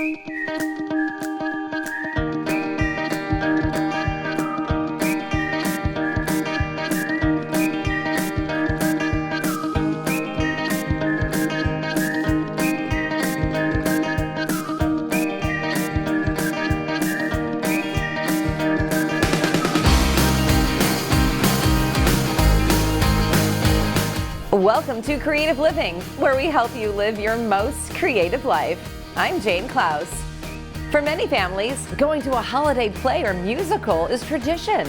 Welcome to Creative Living, where we help you live your most creative life. I'm Jane Klaus. For many families, going to a holiday play or musical is tradition.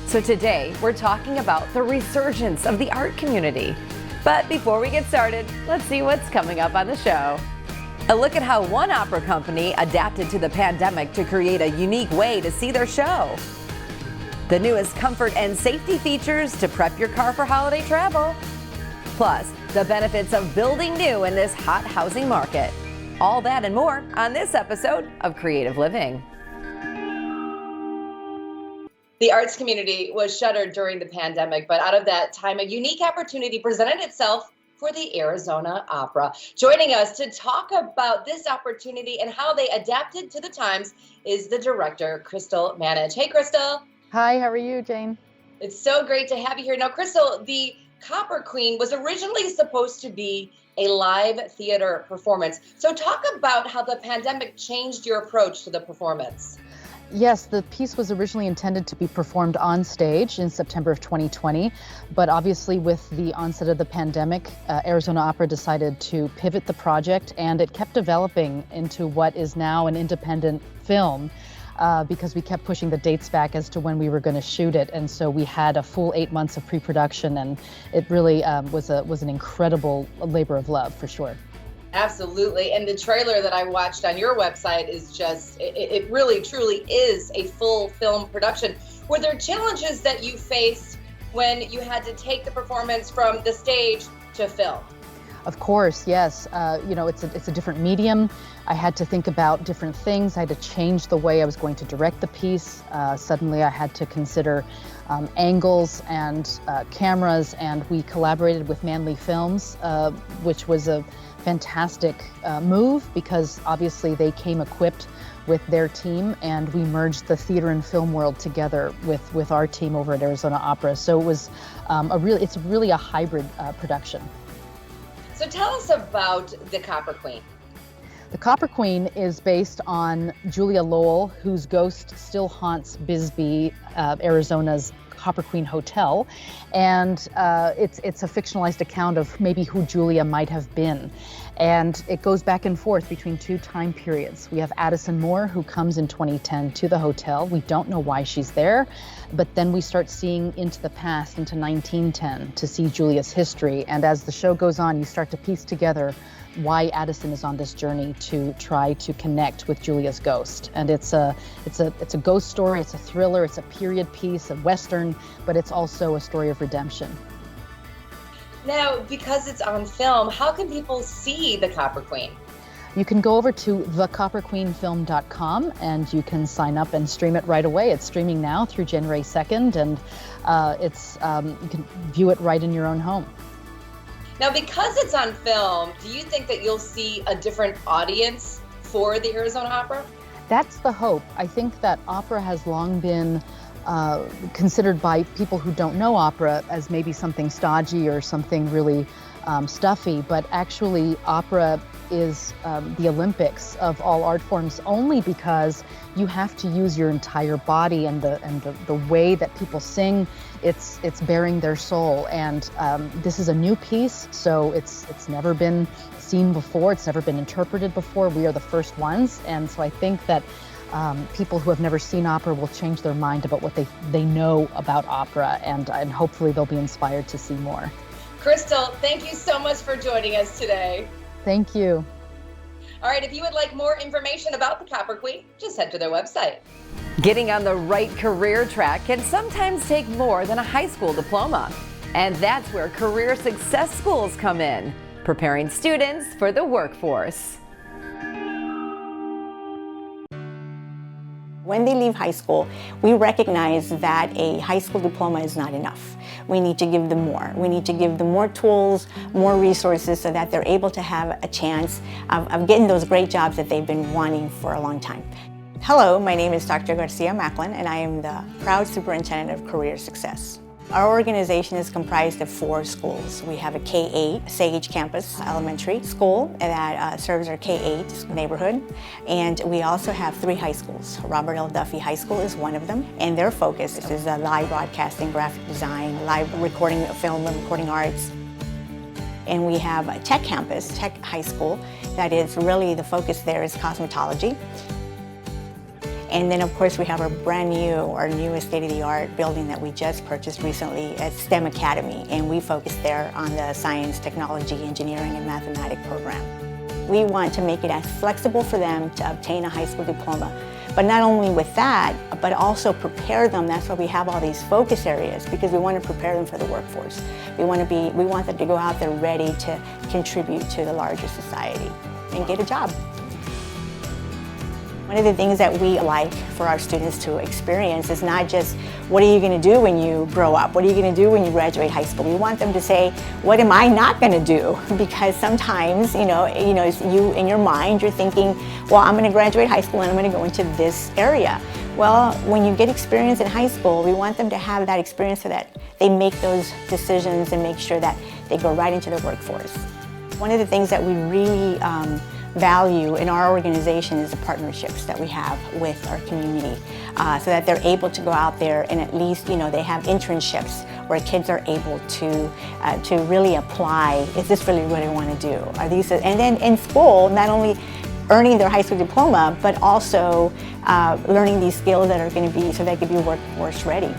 So today, we're talking about the resurgence of the art community. But before we get started, let's see what's coming up on the show. A look at how one opera company adapted to the pandemic to create a unique way to see their show. The newest comfort and safety features to prep your car for holiday travel. Plus, the benefits of building new in this hot housing market. All that and more on this episode of Creative Living. The arts community was shuttered during the pandemic, but out of that time, a unique opportunity presented itself for the Arizona Opera. Joining us to talk about this opportunity and how they adapted to the times is the director, Crystal Manage. Hey, Crystal. Hi, how are you, Jane? It's so great to have you here. Now, Crystal, the Copper Queen was originally supposed to be a live theater performance. So talk about how the pandemic changed your approach to the performance. Yes, the piece was originally intended to be performed on stage in September of 2020, but obviously with the onset of the pandemic, Arizona Opera decided to pivot the project, and it kept developing into what is now an independent film. Because we kept pushing the dates back as to when we were going to shoot it, and so we had a full 8 months of pre-production, and it really was an incredible labor of love for sure. Absolutely, and the trailer that I watched on your website is just it really truly is a full film production. Were there challenges that you faced when you had to take the performance from the stage to film? Of course, yes. It's a different medium. I had to think about different things. I had to change the way I was going to direct the piece. Suddenly I had to consider angles and cameras, and we collaborated with Manley Films, which was a fantastic move because obviously they came equipped with their team, and we merged the theater and film world together with our team over at Arizona Opera. So it was it's really a hybrid production. So tell us about the Copper Queen. The Copper Queen is based on Julia Lowell, whose ghost still haunts Bisbee, Arizona's Copper Queen Hotel. And it's a fictionalized account of maybe who Julia might have been. And it goes back and forth between two time periods. We have Addison Moore, who comes in 2010 to the hotel. We don't know why she's there, but then we start seeing into the past, into 1910, to see Julia's history. And as the show goes on, you start to piece together why Addison is on this journey to try to connect with Julia's ghost. And it's a ghost story, it's a thriller, it's a period piece, a Western, but it's also a story of redemption. Now, because it's on film, how can people see the Copper Queen? You can go over to thecopperqueenfilm.com and you can sign up and stream it right away. It's streaming now through January 2nd, and you can view it right in your own home. Now, because it's on film, do you think that you'll see a different audience for the Arizona Opera? That's the hope. I think that opera has long been considered by people who don't know opera as maybe something stodgy or something really stuffy, but actually opera is the Olympics of all art forms, only because you have to use your entire body, and the way that people sing, it's bearing their soul. And this is a new piece, so it's never been seen before, it's never been interpreted before. We are the first ones, and so I think that people who have never seen opera will change their mind about what they know about opera, and hopefully they'll be inspired to see more. Crystal, thank you so much for joining us today. Thank you. All right, if you would like more information about the Copper Queen, just head to their website. Getting on the right career track can sometimes take more than a high school diploma. And that's where career success schools come in, preparing students for the workforce. When they leave high school, we recognize that a high school diploma is not enough. We need to give them more. We need to give them more tools, more resources so that they're able to have a chance of getting those great jobs that they've been wanting for a long time. Hello, my name is Dr. Garcia Macklin, and I am the proud Superintendent of Career Success. Our organization is comprised of 4 schools. We have a K-8 Sage Campus Elementary School that serves our K-8 neighborhood. And we also have 3 high schools. Robert L. Duffy High School is one of them. And their focus is live broadcasting, graphic design, live recording, film and recording arts. And we have a Tech Campus, Tech High School, that is really the focus there is cosmetology. And then, of course, we have our newest state-of-the-art building that we just purchased recently at STEM Academy, and we focus there on the science, technology, engineering, and mathematics program. We want to make it as flexible for them to obtain a high school diploma, but not only with that, but also prepare them. That's why we have all these focus areas, because we want to prepare them for the workforce. We want them to go out there ready to contribute to the larger society and get a job. One of the things that we like for our students to experience is not just, what are you going to do when you grow up? What are you going to do when you graduate high school? We want them to say, what am I not going to do? Because sometimes, you in your mind, you're thinking, well, I'm going to graduate high school and I'm going to go into this area. Well, when you get experience in high school, we want them to have that experience so that they make those decisions and make sure that they go right into the workforce. One of the things that we really value in our organization is the partnerships that we have with our community, so that they're able to go out there and at least, they have internships where kids are able to really apply, is this really what I want to do? Are these, and then in school, not only earning their high school diploma, but also learning these skills that are going to be, so they could be workforce ready.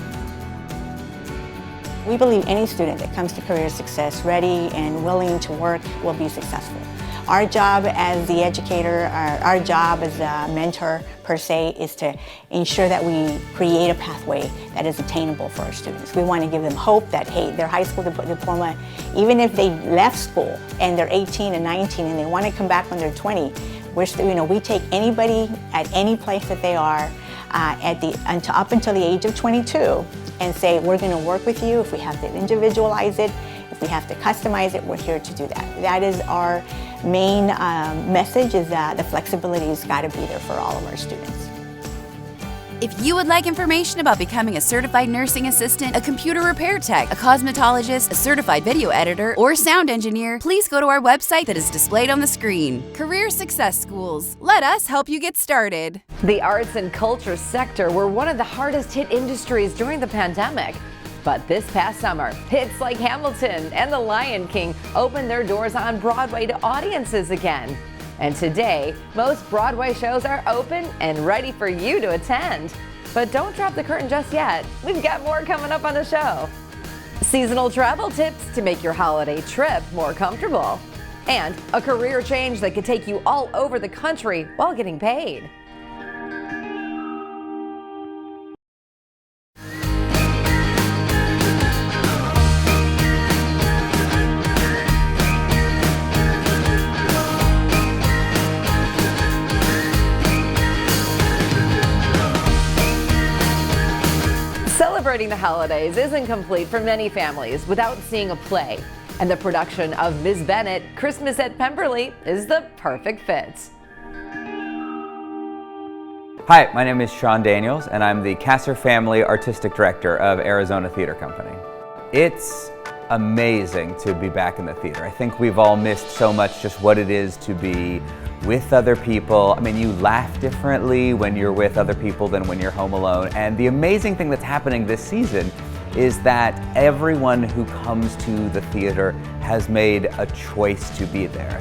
We believe any student that comes to Career Success ready and willing to work will be successful. Our job as the educator, our job as a mentor per se, is to ensure that we create a pathway that is attainable for our students. We want to give them hope that, hey, their high school diploma, even if they left school and they're 18 and 19 and they want to come back when they're 20, we take anybody at any place that they are up until the age of 22 and say, we're going to work with you. If we have to individualize it, if we have to customize it, we're here to do that. That is our main message, is that the flexibility has got to be there for all of our students. If you would like information about becoming a certified nursing assistant, a computer repair tech, a cosmetologist, a certified video editor, or sound engineer, please go to our website that is displayed on the screen. Career Success Schools. Let us help you get started. The arts and culture sector were one of the hardest hit industries during the pandemic. But this past summer, hits like Hamilton and The Lion King opened their doors on Broadway to audiences again. And today, most Broadway shows are open and ready for you to attend. But don't drop the curtain just yet. We've got more coming up on the show. Seasonal travel tips to make your holiday trip more comfortable. And a career change that could take you all over the country while getting paid. Celebrating the holidays isn't complete for many families without seeing a play. And the production of Ms. Bennet, Christmas at Pemberley, is the perfect fit. Hi, my name is Sean Daniels, and I'm the Kasser Family Artistic Director of Arizona Theater Company. It's amazing to be back in the theater. I think we've all missed so much just what it is to be with other people. I mean, you laugh differently when you're with other people than when you're home alone. And the amazing thing that's happening this season is that everyone who comes to the theater has made a choice to be there.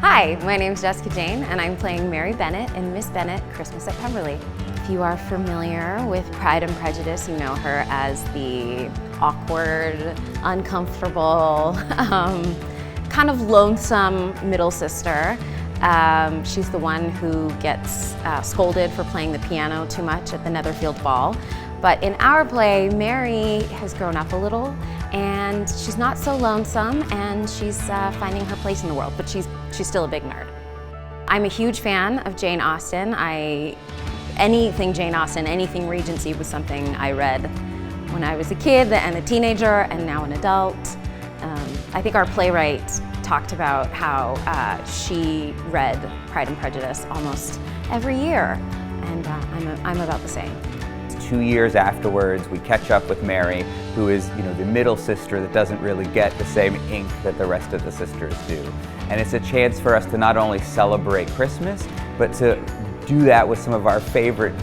Hi, my name is Jessica Jane, and I'm playing Mary Bennett in Miss Bennet, Christmas at Pemberley. If you are familiar with Pride and Prejudice, you know her as the awkward, uncomfortable, kind of lonesome middle sister. She's the one who gets scolded for playing the piano too much at the Netherfield Ball. But in our play, Mary has grown up a little, and she's not so lonesome, and she's finding her place in the world, but she's still a big nerd. I'm a huge fan of Jane Austen. I anything Jane Austen, anything Regency was something I read when I was a kid and a teenager and now an adult. I think our playwright talked about how she read Pride and Prejudice almost every year, and I'm about the same. 2 years afterwards, we catch up with Mary, who is, the middle sister that doesn't really get the same ink that the rest of the sisters do. And it's a chance for us to not only celebrate Christmas, but to do that with some of our favorite,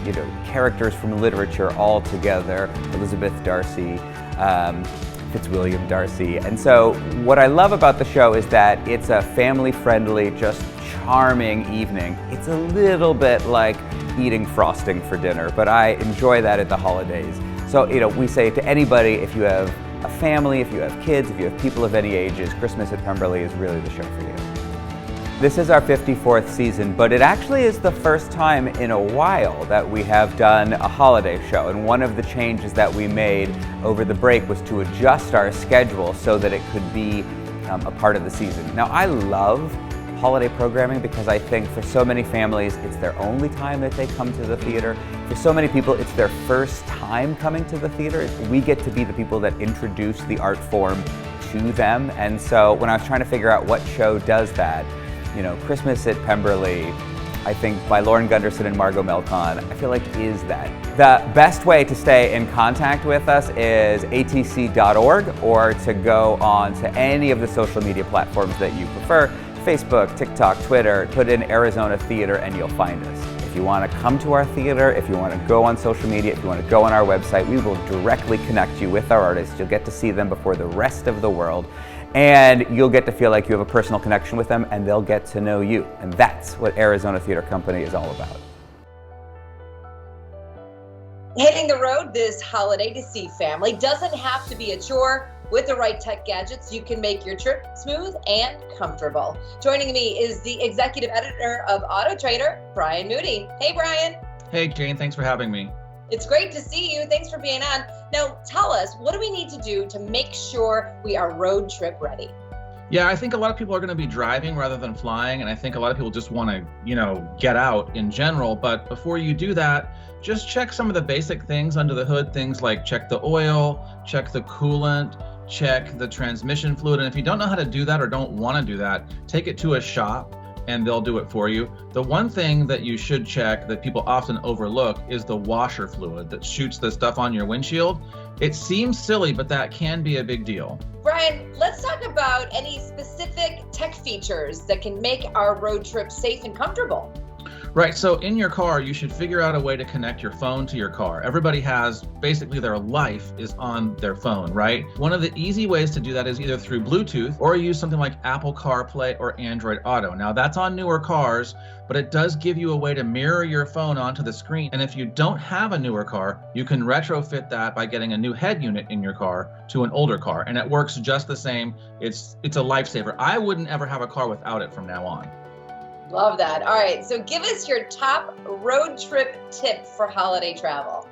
characters from literature all together. Elizabeth Darcy, Fitzwilliam Darcy. And so what I love about the show is that it's a family-friendly, just charming evening. It's a little bit like eating frosting for dinner, but I enjoy that at the holidays. So, we say to anybody, if you have a family, if you have kids, if you have people of any ages, Christmas at Pemberley is really the show for you. This is our 54th season, but it actually is the first time in a while that we have done a holiday show. And one of the changes that we made over the break was to adjust our schedule so that it could be a part of the season. Now, I love holiday programming because I think for so many families, it's their only time that they come to the theater. For so many people, it's their first time coming to the theater. We get to be the people that introduce the art form to them. And so when I was trying to figure out what show does that, Christmas at Pemberley, I think by Lauren Gunderson and Margot Melcon, I feel like is that. The best way to stay in contact with us is atc.org or to go on to any of the social media platforms that you prefer. Facebook, TikTok, Twitter, put in Arizona Theater and you'll find us. If you want to come to our theater, if you want to go on social media, if you want to go on our website, we will directly connect you with our artists. You'll get to see them before the rest of the world, and you'll get to feel like you have a personal connection with them, and they'll get to know you. And that's what Arizona Theater Company is all about. Hitting the road this holiday to see family doesn't have to be a chore. With the right tech gadgets, you can make your trip smooth and comfortable. Joining me is the executive editor of Autotrader, Brian Moody. Hey, Brian. Hey, Jane. Thanks for having me. It's great to see you. Thanks for being on. Now, tell us, what do we need to do to make sure we are road trip ready? Yeah, I think a lot of people are going to be driving rather than flying, and I think a lot of people just want to, get out in general. But before you do that, just check some of the basic things under the hood, things like check the oil, check the coolant, check the transmission fluid. And if you don't know how to do that or don't want to do that, take it to a shop and they'll do it for you. The one thing that you should check that people often overlook is the washer fluid that shoots the stuff on your windshield. It seems silly, but that can be a big deal. Brian, let's talk about any specific tech features that can make our road trip safe and comfortable. Right, so in your car, you should figure out a way to connect your phone to your car. Everybody has, basically their life is on their phone, right? One of the easy ways to do that is either through Bluetooth or use something like Apple CarPlay or Android Auto. Now that's on newer cars, but it does give you a way to mirror your phone onto the screen. And if you don't have a newer car, you can retrofit that by getting a new head unit in your car to an older car. And it works just the same. It's a lifesaver. I wouldn't ever have a car without it from now on. Love that. All right, so give us your top road trip tip for holiday travel.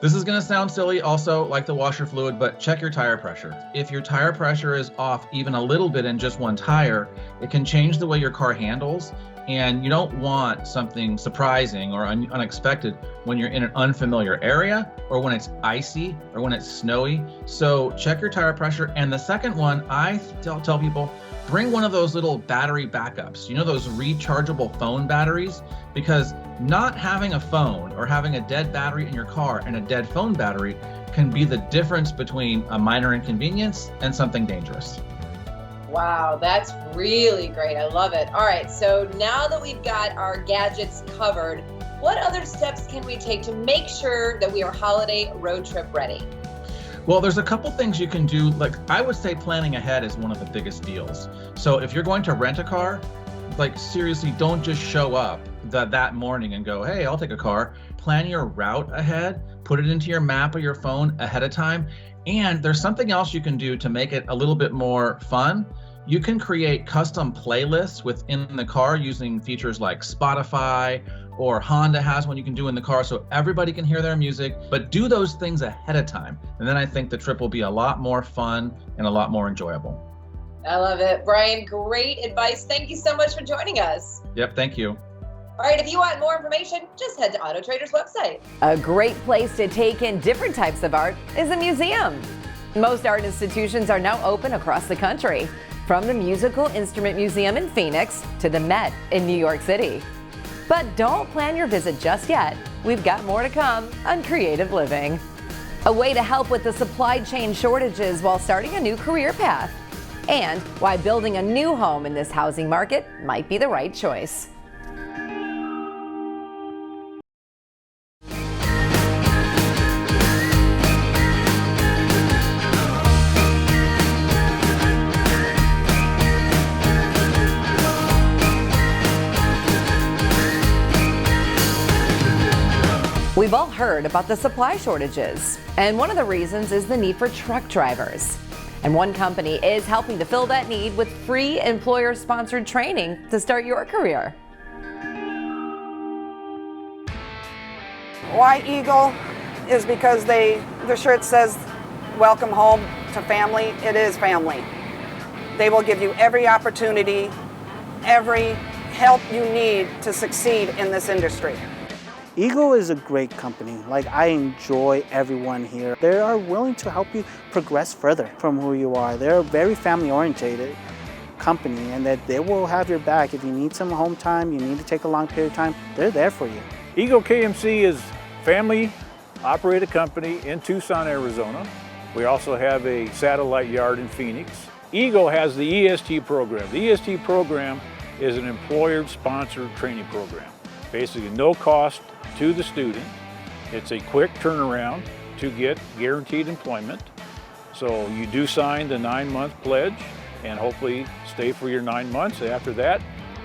This is going to sound silly, also like the washer fluid, but check your tire pressure. If your tire pressure is off even a little bit in just one tire, it can change the way your car handles, and you don't want something surprising or unexpected when you're in an unfamiliar area or when it's icy or when it's snowy. So check your tire pressure. And the second one, I tell people, bring one of those little battery backups, those rechargeable phone batteries, because not having a phone or having a dead battery in your car and a dead phone battery can be the difference between a minor inconvenience and something dangerous. Wow, that's really great. I love it. All right, so now that we've got our gadgets covered, what other steps can we take to make sure that we are holiday road trip ready? Well, there's a couple things you can do. Like, I would say planning ahead is one of the biggest deals. So if you're going to rent a car, seriously, don't just show up that morning and go, hey, I'll take a car. Plan your route ahead, put it into your map or your phone ahead of time. And there's something else you can do to make it a little bit more fun. You can create custom playlists within the car using features like Spotify, or Honda has one you can do in the car so everybody can hear their music, but do those things ahead of time. And then I think the trip will be a lot more fun and a lot more enjoyable. I love it. Brian, great advice. Thank you so much for joining us. Yep, thank you. All right, if you want more information, just head to Autotrader's website. A great place to take in different types of art is a museum. Most art institutions are now open across the country, from the Musical Instrument Museum in Phoenix to the Met in New York City. But don't plan your visit just yet. We've got more to come on Creative Living. A way to help with the supply chain shortages while starting a new career path. And why building a new home in this housing market might be the right choice. We've all heard about the supply shortages, and one of the reasons is the need for truck drivers. And one company is helping to fill that need with free employer-sponsored training to start your career. Why Eagle is because the shirt says, welcome home to family. It is family. They will give you every opportunity, every help you need to succeed in this industry. Eagle is a great company. Like, I enjoy everyone here. They are willing to help you progress further from who you are. They're a very family-oriented company, and that they will have your back. If you need some home time, you need to take a long period of time, they're there for you. Eagle KMC is a family-operated company in Tucson, Arizona. We also have a satellite yard in Phoenix. Eagle has the EST program. The EST program is an employer-sponsored training program. Basically, no cost to the student. It's a quick turnaround to get guaranteed employment. So you do sign the 9-month pledge and hopefully stay for your 9 months. After that,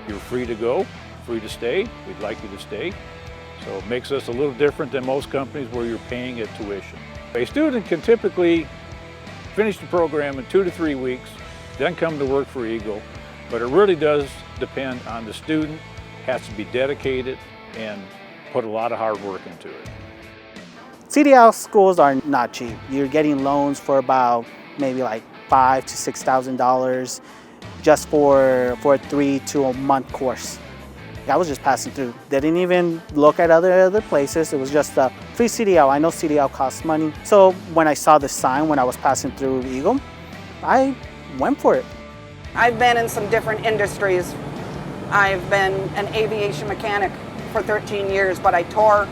you're free to go, free to stay. We'd like you to stay. So it makes us a little different than most companies where you're paying a tuition. A student can typically finish the program in 2 to 3 weeks, then come to work for Eagle. But it really does depend on the student, has to be dedicated and put a lot of hard work into it. CDL schools are not cheap. You're getting loans for about maybe like $5,000 to $6,000 just for a 3 to a month course. I was just passing through. They didn't even look at other places. It was just a free CDL. I know CDL costs money. So when I saw the sign when I was passing through Eagle, I went for it. I've been in some different industries. I've been an aviation mechanic for 13 years, but I tore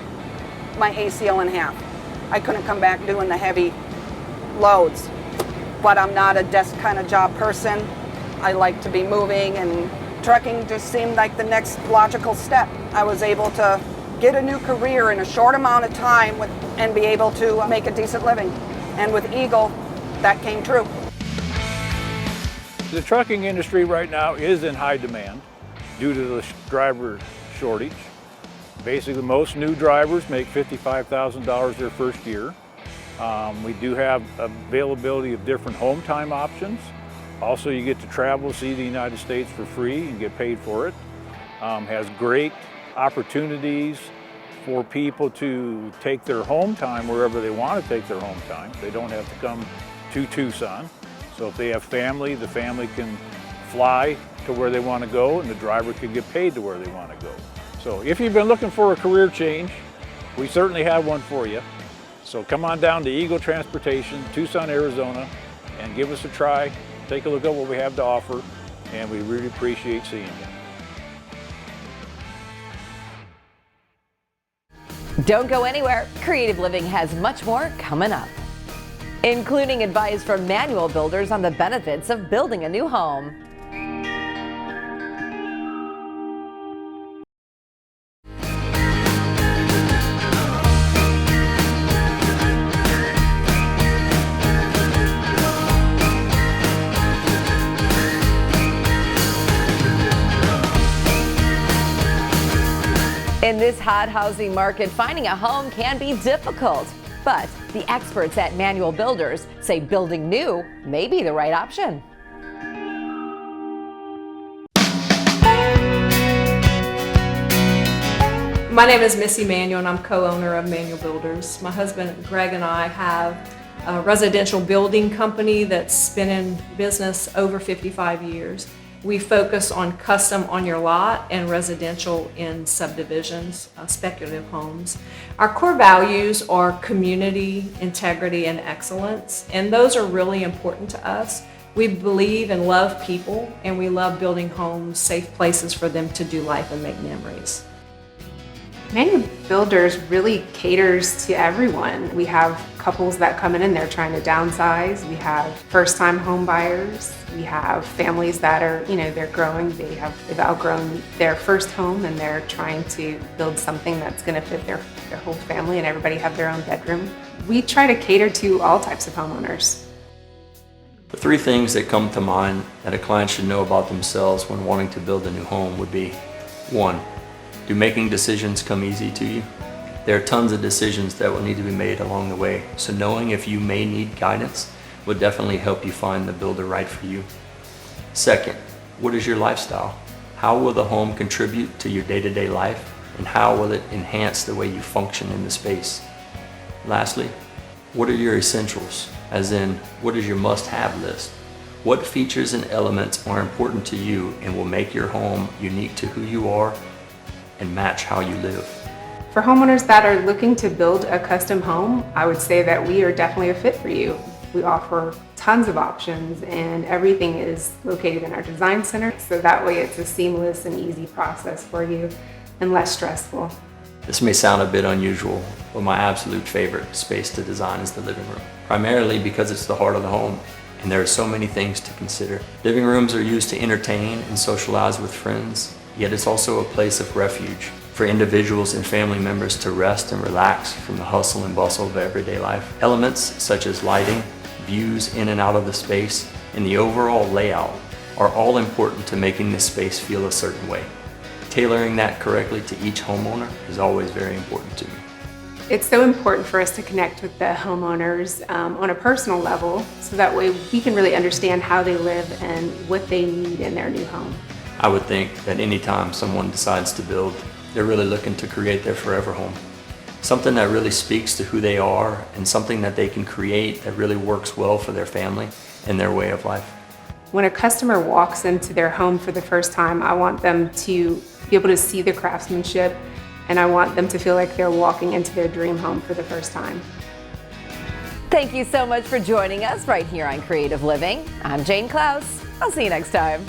my ACL in half. I couldn't come back doing the heavy loads, but I'm not a desk kind of job person. I like to be moving, and trucking just seemed like the next logical step. I was able to get a new career in a short amount of time and be able to make a decent living. And with Eagle, that came true. The trucking industry right now is in high demand due to the driver shortage. Basically, most new drivers make $55,000 their first year. We do have availability of different home time options. Also, you get to travel, see the United States for free and get paid for it. Has great opportunities for people to take their home time wherever they want to take their home time. They don't have to come to Tucson. So if they have family, the family can fly to where they want to go and the driver can get paid to where they want to go. So if you've been looking for a career change, we certainly have one for you. So come on down to Eagle Transportation, Tucson, Arizona, and give us a try. Take a look at what we have to offer, and we really appreciate seeing you. Don't go anywhere. Creative Living has much more coming up, including advice from manual builders on the benefits of building a new home. In this hot housing market, finding a home can be difficult, but the experts at Manual Builders say building new may be the right option. My name is Missy Manuel and I'm co-owner of Manual Builders. My husband Greg and I have a residential building company that's been in business over 55 years. We focus on custom on your lot and residential in subdivisions, speculative homes. Our core values are community, integrity, and excellence, and those are really important to us. We believe and love people, and we love building homes, safe places for them to do life and make memories. Manual Builders really caters to everyone. We have couples that come in and they're trying to downsize. We have first-time home buyers. We have families that are, they're growing. They've outgrown their first home and they're trying to build something that's going to fit their whole family and everybody have their own bedroom. We try to cater to all types of homeowners. The three things that come to mind that a client should know about themselves when wanting to build a new home would be: 1. Do making decisions come easy to you? There are tons of decisions that will need to be made along the way, so knowing if you may need guidance would definitely help you find the builder right for you. 2nd, what is your lifestyle? How will the home contribute to your day-to-day life, and how will it enhance the way you function in the space? Lastly, what are your essentials? As in, what is your must-have list? What features and elements are important to you and will make your home unique to who you are and match how you live? For homeowners that are looking to build a custom home, I would say that we are definitely a fit for you. We offer tons of options and everything is located in our design center, so that way it's a seamless and easy process for you and less stressful. This may sound a bit unusual, but my absolute favorite space to design is the living room, primarily because it's the heart of the home and there are so many things to consider. Living rooms are used to entertain and socialize with friends, yet it's also a place of refuge for individuals and family members to rest and relax from the hustle and bustle of everyday life. Elements such as lighting, views in and out of the space, and the overall layout are all important to making this space feel a certain way. Tailoring that correctly to each homeowner is always very important to me. It's so important for us to connect with the homeowners on a personal level, so that way we can really understand how they live and what they need in their new home. I would think that anytime someone decides to build, they're really looking to create their forever home. Something that really speaks to who they are and something that they can create that really works well for their family and their way of life. When a customer walks into their home for the first time, I want them to be able to see the craftsmanship, and I want them to feel like they're walking into their dream home for the first time. Thank you so much for joining us right here on Creative Living. I'm Jane Klaus. I'll see you next time.